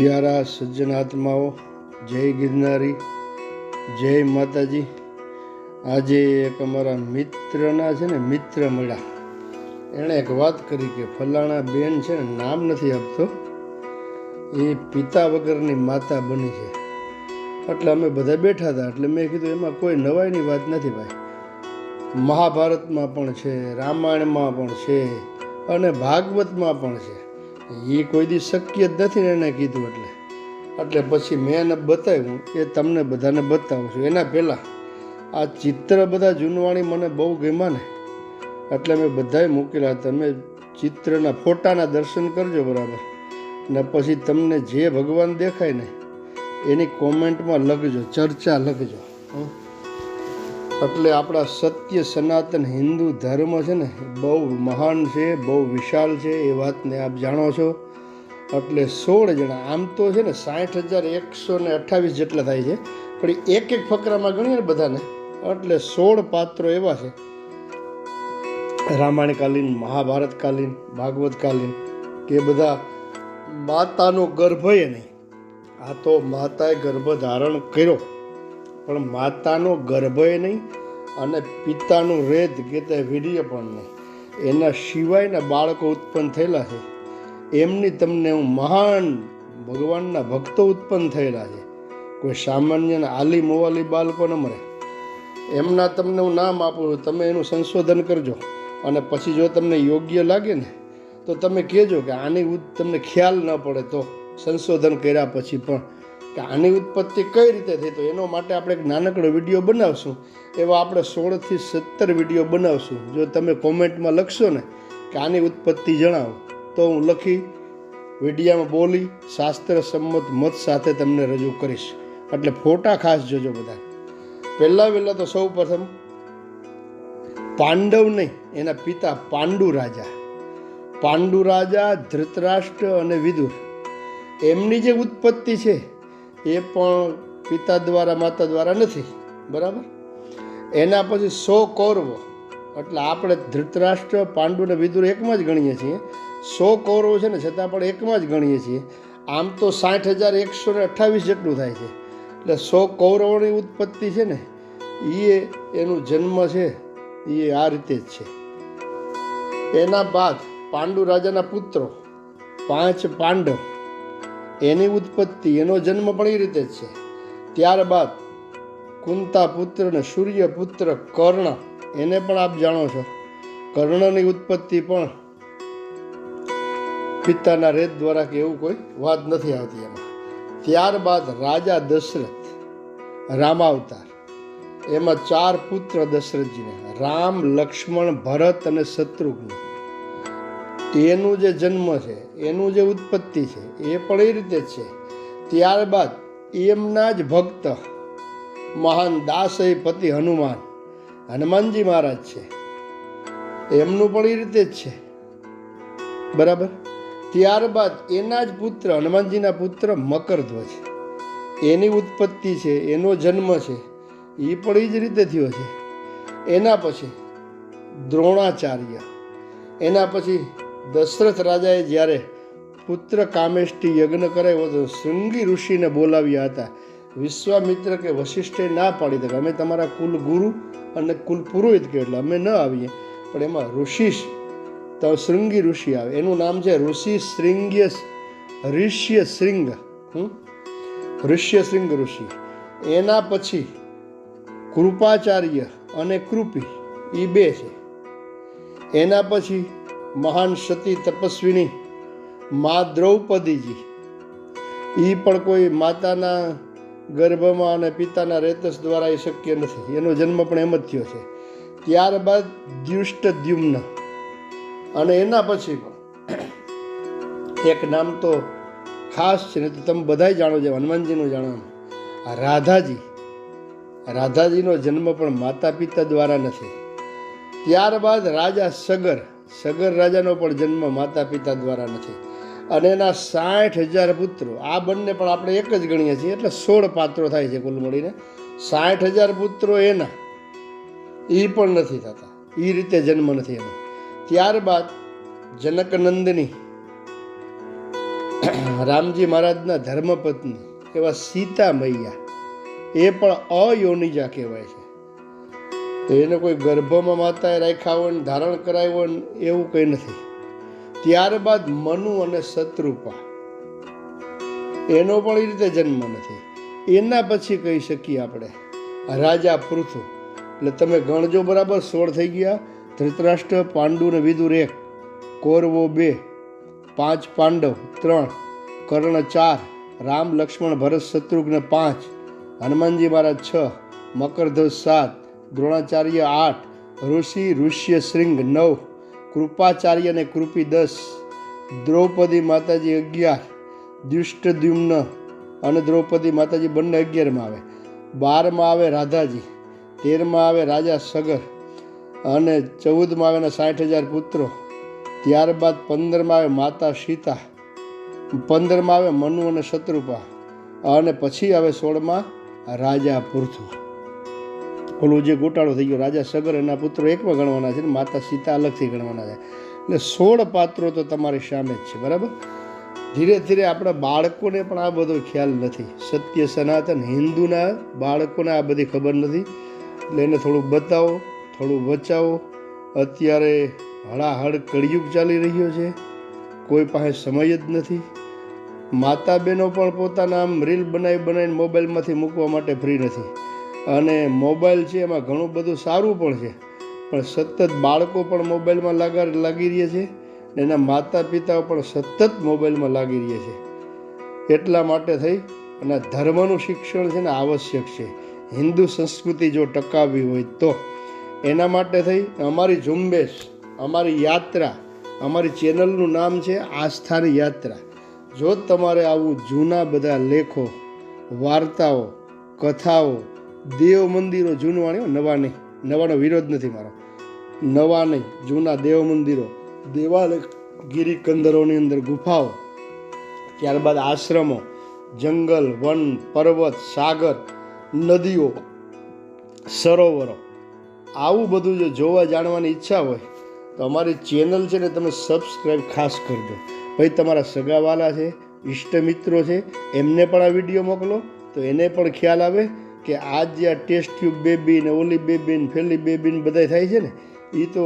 प्यारा सज्जन आत्माओं, जय गिरनारी, जय माताजी। आज एक अमरा मित्रना छे ने मित्र मळ्या, एणे एक वात करी के फलाणा बेन छे ने नाम नथी आपतो, ए पिता वगरनी माता बनी छे। એટલે અમે બધા બેઠા હતા, એટલે મેં કીધું એમાં કોઈ નવાઈની વાત નથી ભાઈ। મહાભારતમાં પણ છે, રામાયણમાં પણ છે અને ભાગવતમાં પણ છે। એ કોઈ દી શક્ય જ નથી ને એને કીધું એટલે પછી મેં એને બતાવ્યું, એ તમને બધાને બતાવું છું। એના પહેલાં આ ચિત્ર બધા જૂનવાણી મને બહુ ગમ્યા ને, એટલે મેં બધાએ મૂકેલા। તમે ચિત્રના ફોટાના દર્શન કરજો બરાબર, ને પછી તમને જે ભગવાન દેખાય ને એની કોમેન્ટમાં લખજો, ચર્ચા લખજો। એટલે આપણા સત્ય સનાતન હિન્દુ ધર્મ છે ને બહુ મહાન છે, બહુ વિશાળ છે, એ વાતને આપ જાણો છો। એટલે 16 જણા, આમ તો છે ને 60,128 જેટલા થાય છે, પણ એક એક ફકરામાં ગણીએ ને બધાને, એટલે 16 પાત્રો એવા છે, રામાયણકાલીન, મહાભારતકાલીન, ભાગવતકાલીન, કે બધા માતાનો ગર્ભ એ નહીં। આ તો માતાએ ગર્ભ ધારણ કર્યો, પણ માતાનો ગર્ભ એ નહીં અને પિતાનું રેદ કે તે વીર્ય પણ નહીં, એના સિવાયના બાળકો ઉત્પન્ન થયેલા છે। એમની તમને હું મહાન ભગવાનના ભક્તો ઉત્પન્ન થયેલા છે, કોઈ સામાન્ય આલી મોવાલી બાળકો ન મળે। એમના તમને હું નામ આપું છું, તમે એનું સંશોધન કરજો, અને પછી જો તમને યોગ્ય લાગે ને તો તમે કહેજો કે આની તમને ખ્યાલ ન પડે તો સંશોધન કર્યા પછી પણ કે આની ઉત્પત્તિ કઈ રીતે થઈ, તો એનો માટે આપણે એક નાનકડો વિડીયો બનાવશું। એવા આપણે 16 થી 17 વિડીયો બનાવશું। જો તમે કોમેન્ટમાં લખશો ને કે આની ઉત્પત્તિ જણાવો, તો હું લખી વિડીયામાં બોલી શાસ્ત્ર સંમત મત સાથે તમને રજૂ કરીશ। એટલે ફોટા ખાસ જોજો બધા। પહેલાં તો સૌ પ્રથમ પાંડવ નહીં, એના પિતા પાંડુ રાજા, ધૃતરાષ્ટ્ર અને વિદુર, એમની જે ઉત્પત્તિ છે એ પણ પિતા દ્વારા માતા દ્વારા નથી, બરાબર। એના પછી 100 કૌરવો, એટલે આપણે ધૃતરાષ્ટ્ર, પાંડુ અને વિદુર એકમાં જ ગણીએ છીએ। 100 કૌરવો છે ને છતાં પણ એકમાં જ ગણીએ છીએ। આમ તો 60,128 જેટલું થાય છે, એટલે 100 કૌરવોની ઉત્પત્તિ છે ને એનું જન્મ છે એ આ રીતે જ છે। એના બાદ પાંડુ રાજાના પુત્રો 5 પાંડવ, એની ઉત્પત્તિ, એનો જન્મ પણ એ રીતે જ છે। ત્યારબાદ કુંતા પુત્ર ને સૂર્ય પુત્ર કર્ણ, એને પણ આપ જાણો છો, કર્ણની ઉત્પત્તિ પણ પિતાના રેત દ્વારા કે એવું કોઈ વાત નથી આવતી એમાં। ત્યારબાદ રાજા દશરથ, રામાવતાર, એમાં 4 પુત્ર દશરથજીને, રામ, લક્ષ્મણ, ભરત અને શત્રુઘ્ન, એનું જે જન્મ છે, એનું જે ઉત્પત્તિ છે એ પણ એ રીતે જ છે। ત્યારબાદ એમના જ ભક્ત મહાન દાસયપતિ હનુમાનજી મહારાજ છે, એમનું પણ એ રીતે જ છે, બરાબર। ત્યારબાદ એના જ પુત્ર, હનુમાનજીના પુત્ર મકરધ્વજ, એની ઉત્પત્તિ છે, એનો જન્મ છે એ પણ એ જ રીતે થયો છે। એના પછી દ્રોણાચાર્ય, એના પછી દશરથ રાજાએ જ્યારે પુત્ર કામેષ્ટી યજ્ઞ કરાવ્યો હતો, શૃંગી ઋષિને બોલાવ્યા હતા। વિશ્વામિત્ર કે વશિષ્ઠે ના પાડી દે, અમે તમારા કુલ ગુરુ અને કુલ પુરોહિત કે, એટલે અમે ન આવીએ, પણ એમાં ઋષિ તો શૃંગી ઋષિ આવે, એનું નામ છે ઋષ્યશૃંગ ઋષિ। એના પછી કૃપાચાર્ય અને કૃપી, એ 2 છે। એના પછી મહાન સતી તપસ્વીની મા દ્રૌપદીજી, એ પણ કોઈ માતાના ગર્ભમાં અને પિતાના રેતસ દ્વારા એ શક્ય નથી, એનો જન્મ પણ એમ જ થયો છે। ત્યારબાદ દ્યુષ્ટદ્યુમ્ન, અને એના પછી પણ એક નામ તો ખાસ છે ને, તો તમે બધા જાણો છો, હનુમાનજીનું જાણવાનું, રાધાજીનો જન્મ પણ માતા પિતા દ્વારા નથી। ત્યારબાદ રાજા સગર રાજાનો પણ જન્મ માતા પિતા દ્વારા નથી, અને એના 60,000 પુત્રો, આ બંને પણ આપણે એક જ ગણીએ છીએ, એટલે 16 પાત્રો થાય છે કુલ મળીને। 60,000 પુત્રો એના એ પણ નથી થતા, એ રીતે જન્મ નથી એનો। ત્યારબાદ જનક નંદની રામજી મહારાજના ધર્મપત્ની એવા સીતા મૈયા એ પણ અયોનિજા કહેવાય છે. તો એને કોઈ ગર્ભમાં માતાએ રાખ્યા હોય ને ધારણ કરાવ્યો હોય ને એવું કંઈ નથી. ત્યારબાદ મનુ અને શત્રુપા એનો પણ એ રીતે જન્મ નથી. એના પછી કહી શકીએ આપણે રાજા પૃથુ. એટલે તમે ગણજો બરાબર 16 થઈ ગયા. ધૃતરાષ્ટ્ર, પાંડુ ને વિદુર 1, કૌરવો 2, 5 પાંડવ 3, કર્ણ 4, રામ લક્ષ્મણ ભરત શત્રુઘ્ન 5, હનુમાનજી મહારાજ 6, મકરધ્વજ 7, દ્રોણાચાર્ય 8, ઋષિ ઋષ્ય શૃંગ 9, કૃપાચાર્ય અને કૃપી 10, દ્રૌપદી માતાજી 11, દુષ્ટદ્યુમ્ન અને દ્રૌપદી માતાજી બંને 11માં આવે. 12માં આવે રાધાજી, 13માં આવે રાજા સગર અને 14માં આવે એના 60,000 પુત્રો. ત્યારબાદ 15માં આવે માતા સીતા, 15માં આવે મનુ અને શત્રુપા અને પછી આવે 16માં રાજા પૃથુ. ઓલું જે ગોટાળો થઈ ગયો રાજા સગર એના પુત્રો એકમાં ગણવાના છે ને માતા સીતા અલગથી ગણવાના છે. એટલે 16 પાત્રો તો તમારી સામે જ છે. બરાબર. ધીરે ધીરે આપણા બાળકોને પણ આ બધો ખ્યાલ નથી. સત્ય સનાતન હિન્દુના બાળકોને આ બધી ખબર નથી. એટલે એને થોડું બતાવો, થોડું બચાવો. અત્યારે હળાહળ કળિયુગ ચાલી રહ્યો છે, કોઈ પાસે સમય જ નથી. માતા બહેનો પણ પોતાના આમ રીલ બનાવીને મોબાઈલમાંથી મૂકવા માટે ફ્રી નથી. અને મોબાઈલ છે એમાં ઘણું બધું સારું પણ છે, પણ સતત બાળકો પણ મોબાઈલમાં લાગી રહ્યા છે. એના માતા પિતાઓ પણ સતત મોબાઈલમાં લાગી રહ્યા છે. એટલા માટે થઈ અને ધર્મનું શિક્ષણ છે ને આવશ્યક છે. હિન્દુ સંસ્કૃતિ જો ટકાવવી હોય તો એના માટે થઈ અમારી ઝુંબેશ, અમારી યાત્રા, અમારી ચેનલનું નામ છે આસ્થાની યાત્રા. જો તમારે આવું જૂના બધા લેખો, વાર્તાઓ, કથાઓ, દેવ મંદિરો જૂનવાણી, નવા નહીં, નવાનો વિરોધ નથી મારો, નવા નહીં, જૂના દેવ મંદિરો, દેવાલય કંદરોની અંદર ગુફાઓ, ત્યારબાદ આશ્રમો, જંગલ, વન, પર્વત, સાગર, નદીઓ, સરોવરો, આવું બધું જો જોવા જાણવાની ઈચ્છા હોય તો અમારી ચેનલ છે ને તમે સબસ્ક્રાઈબ ખાસ કરજો. ભાઈ તમારા સગાવાલા છે, ઇષ્ટ મિત્રો છે, એમને પણ આ વિડીયો મોકલો તો એને પણ ખ્યાલ આવે કે આજ જે આ ટેસ્ટ ટ્યુબ બેબી ને ઓલી બેબી ને ફેલી બેબી ને બધા થાય છે ને એ તો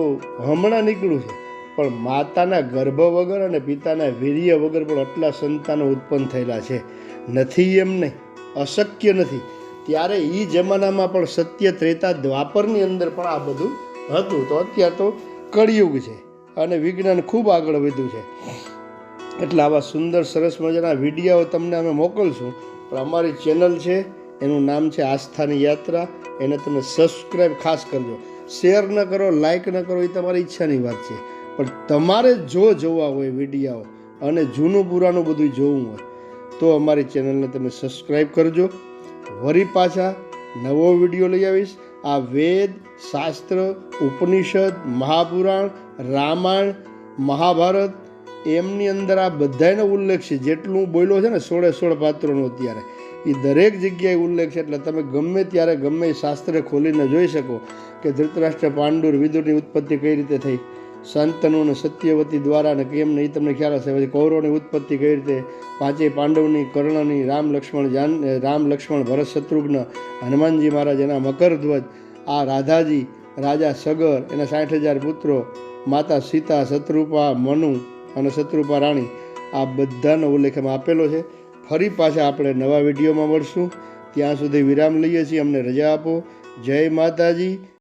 હમણાં નીકળ્યું છે. પણ માતાના ગર્ભ વગર અને પિતાના વીર્ય વગર પણ આટલા સંતાનો ઉત્પન્ન થયેલા છે. નથી એમ નહીં, અશક્ય નથી. ત્યારે એ જમાનામાં પણ સત્ય ત્રેતા દ્વાપરની અંદર પણ આ બધું હતું. તો અત્યારે તો કળિયુગ છે અને વિજ્ઞાન ખૂબ આગળ વધ્યું છે. એટલે આવા સુંદર સરસ મજાના વિડીયો તમને અમે મોકલશું. પણ અમારી ચેનલ છે એનું નામ છે આસ્થાની યાત્રા. એને તમે સબસ્ક્રાઈબ ખાસ કરજો. શેર ન કરો, લાઈક ન કરો, એ તમારી ઈચ્છાની વાત છે. પણ તમારે જો જોવા હોય વિડીયો અને જૂનું પુરાણું બધું જોવું હોય તો અમારી ચેનલને તમે સબસ્ક્રાઈબ કરજો. વળી પાછા નવો વિડીયો લઈ આવીશ. આ વેદ, શાસ્ત્ર, ઉપનિષદ, મહાપુરાણ, રામાયણ, મહાભારત એમની અંદર આ બધાનો ઉલ્લેખ છે. જેટલું બોલ્યો છે ને 16 પાત્રોનો અત્યારે એ દરેક જગ્યાએ ઉલ્લેખ છે. એટલે તમે ગમે ત્યારે ગમે શાસ્ત્ર ખોલીને જોઈ શકો કે ધૃતરાષ્ટ્ર, પાંડુ, વિદુરની ઉત્પત્તિ કઈ રીતે થઈ, શાંતનુ અને સત્યવતી દ્વારા અને કેમ નહીં તમને ખ્યાલ હશે. પછી કૌરવની ઉત્પત્તિ કઈ રીતે, પાંચેય પાંડવની, કર્ણની, રામ લક્ષ્મણ ભરત શત્રુઘ્ન, હનુમાનજી મહારાજ એના મકરધ્વજ, આ રાધાજી, રાજા સગર એના 60,000 પુત્રો, માતા સીતા, શત્રુપા, મનુ અને શત્રુપા રાણી, આ બધાનો ઉલ્લેખ એમાં આપેલો છે. ફરી પાછા આપણે નવા વિડીયોમાં મળશું. ત્યાં સુધી વિરામ લઈએ છીએ. અમને રજા આપો. જય માતાજી,